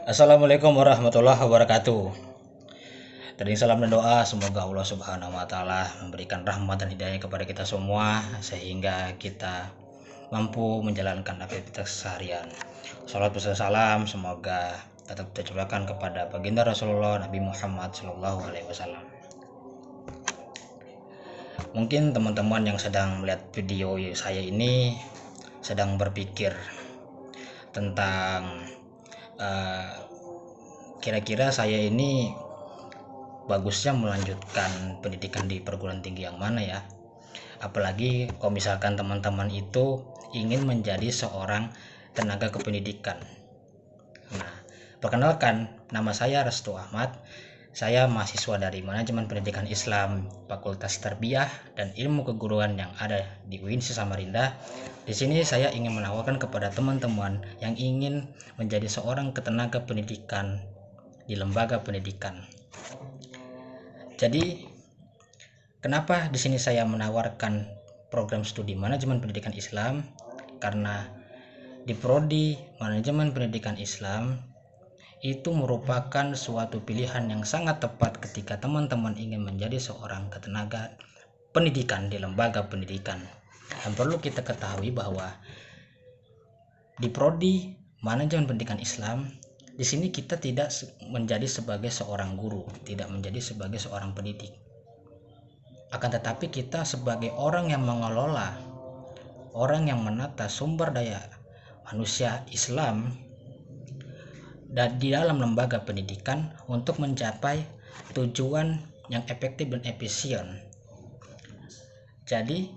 Assalamualaikum warahmatullahi wabarakatuh. Tadi salam dan doa semoga Allah Subhanahu wa taala memberikan rahmat dan hidayah kepada kita semua sehingga kita mampu menjalankan aktivitas seharian. Salat beserta salam semoga tetap tercurahkan kepada baginda Rasulullah Nabi Muhammad Shallallahu alaihi wasallam. Mungkin teman-teman yang sedang melihat video saya ini sedang berpikir tentang kira-kira saya ini bagusnya melanjutkan pendidikan di perguruan tinggi yang mana ya, apalagi kalau misalkan teman-teman itu ingin menjadi seorang tenaga kependidikan. Nah, perkenalkan, nama saya Restu Ahmad. Saya mahasiswa dari Manajemen Pendidikan Islam Fakultas Tarbiyah dan Ilmu Keguruan yang ada di UINSI Samarinda. Di sini saya ingin menawarkan kepada teman-teman yang ingin menjadi seorang tenaga pendidikan di lembaga pendidikan. Jadi, kenapa di sini saya menawarkan program studi Manajemen Pendidikan Islam? Karena di prodi Manajemen Pendidikan Islam itu merupakan suatu pilihan yang sangat tepat ketika teman-teman ingin menjadi seorang tenaga pendidikan di lembaga pendidikan. Dan perlu kita ketahui bahwa di prodi Manajemen Pendidikan Islam, di sini kita tidak menjadi sebagai seorang guru, tidak menjadi sebagai seorang pendidik. Akan tetapi kita sebagai orang yang mengelola, orang yang menata sumber daya manusia Islam dan di dalam lembaga pendidikan untuk mencapai tujuan yang efektif dan efisien. Jadi,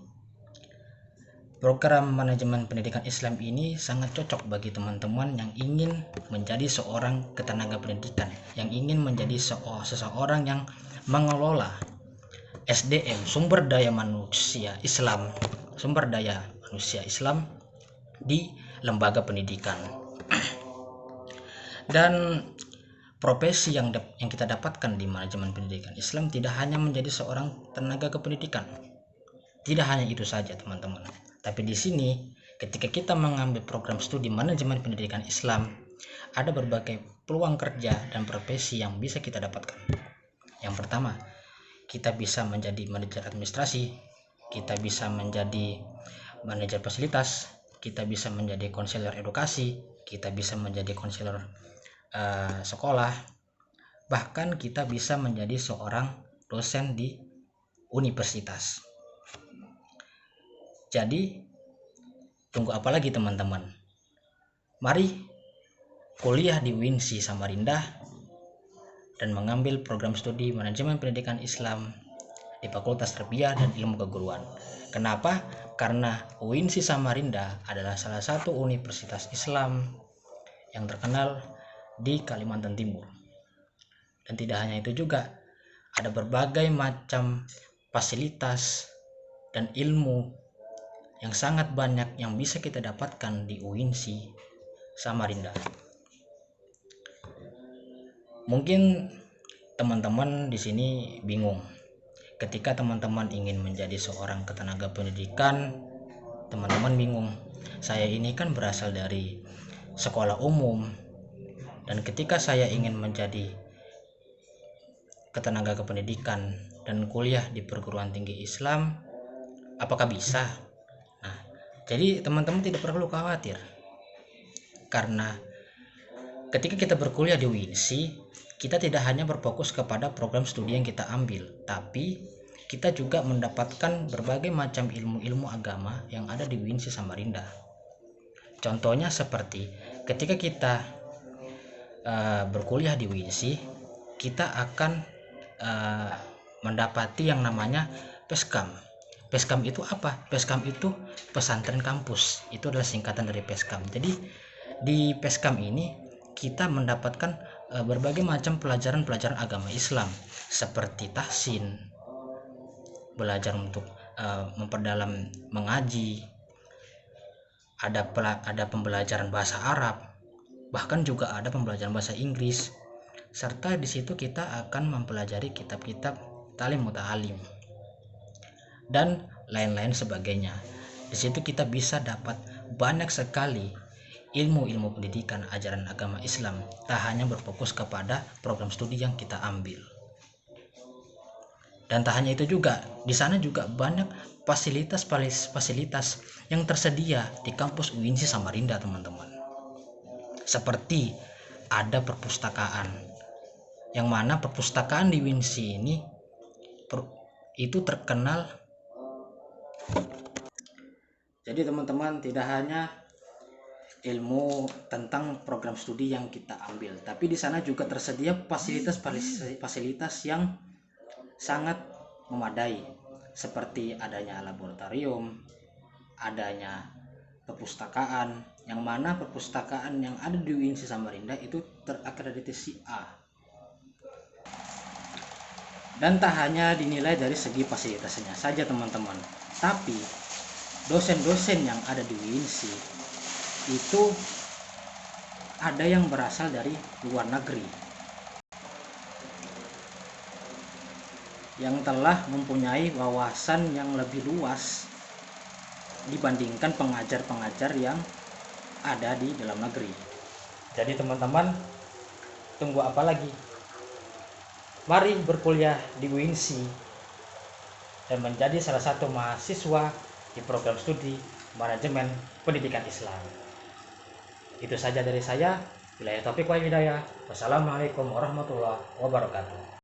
program Manajemen Pendidikan Islam ini sangat cocok bagi teman-teman yang ingin menjadi seorang tenaga pendidikan, yang ingin menjadi seseorang yang mengelola SDM, sumber daya manusia Islam, di lembaga pendidikan. Dan profesi yang kita dapatkan di Manajemen Pendidikan Islam tidak hanya menjadi seorang tenaga kependidikan. Tidak hanya itu saja, teman-teman. Tapi di sini ketika kita mengambil program studi Manajemen Pendidikan Islam, ada berbagai peluang kerja dan profesi yang bisa kita dapatkan. Yang pertama, kita bisa menjadi manajer administrasi, kita bisa menjadi manajer fasilitas, kita bisa menjadi konselor edukasi, kita bisa menjadi konselor sekolah, bahkan kita bisa menjadi seorang dosen di universitas. Jadi, tunggu apa lagi teman-teman? Mari kuliah di UINSI Samarinda dan mengambil program studi Manajemen Pendidikan Islam di Fakultas Tarbiyah dan Ilmu Keguruan. Kenapa? Karena UINSI Samarinda adalah salah satu universitas Islam yang terkenal di Kalimantan Timur. Dan tidak hanya itu juga, ada berbagai macam fasilitas dan ilmu yang sangat banyak yang bisa kita dapatkan di UINSI Samarinda. Mungkin teman-teman di sini bingung. Ketika teman-teman ingin menjadi seorang tenaga pendidikan, teman-teman bingung. Saya ini kan berasal dari sekolah umum, dan ketika saya ingin menjadi tenaga kependidikan dan kuliah di perguruan tinggi Islam, apakah bisa? Nah, jadi teman-teman tidak perlu khawatir, karena ketika kita berkuliah di UINSI, kita tidak hanya berfokus kepada program studi yang kita ambil, tapi kita juga mendapatkan berbagai macam ilmu-ilmu agama yang ada di UINSI Samarinda. Contohnya seperti ketika kita berkuliah di UINSI, kita akan mendapati yang namanya PESKAM. PESKAM itu apa? PESKAM itu pesantren kampus. Itu adalah singkatan dari PESKAM. Jadi di PESKAM ini kita mendapatkan berbagai macam pelajaran-pelajaran agama Islam seperti tahsin, belajar untuk memperdalam mengaji, ada pembelajaran bahasa Arab, bahkan juga ada pembelajaran bahasa Inggris, serta di situ kita akan mempelajari kitab-kitab talim muta'alim dan lain-lain sebagainya. Di situ kita bisa dapat banyak sekali ilmu-ilmu pendidikan ajaran agama Islam, tak hanya berfokus kepada program studi yang kita ambil. Dan tak hanya itu juga, di sana juga banyak fasilitas yang tersedia di kampus UINSI Samarinda, teman-teman. Seperti ada perpustakaan, yang mana perpustakaan di UINSI ini itu terkenal. Jadi teman-teman, tidak hanya ilmu tentang program studi yang kita ambil, tapi di sana juga tersedia fasilitas yang sangat memadai, seperti adanya laboratorium, adanya perpustakaan, yang mana perpustakaan yang ada di UINSI Samarinda itu terakreditasi A. Dan tak hanya dinilai dari segi fasilitasnya saja, teman-teman, tapi dosen-dosen yang ada di UINSI itu ada yang berasal dari luar negeri, yang telah mempunyai wawasan yang lebih luas dibandingkan pengajar-pengajar yang ada di dalam negeri. Jadi teman-teman, tunggu apa lagi? Mari berkuliah di UINSI dan menjadi salah satu mahasiswa di program studi manajemen pendidikan Islam. Itu saja dari saya. Billahi taufiq wal hidayah. Wassalamualaikum warahmatullahi wabarakatuh.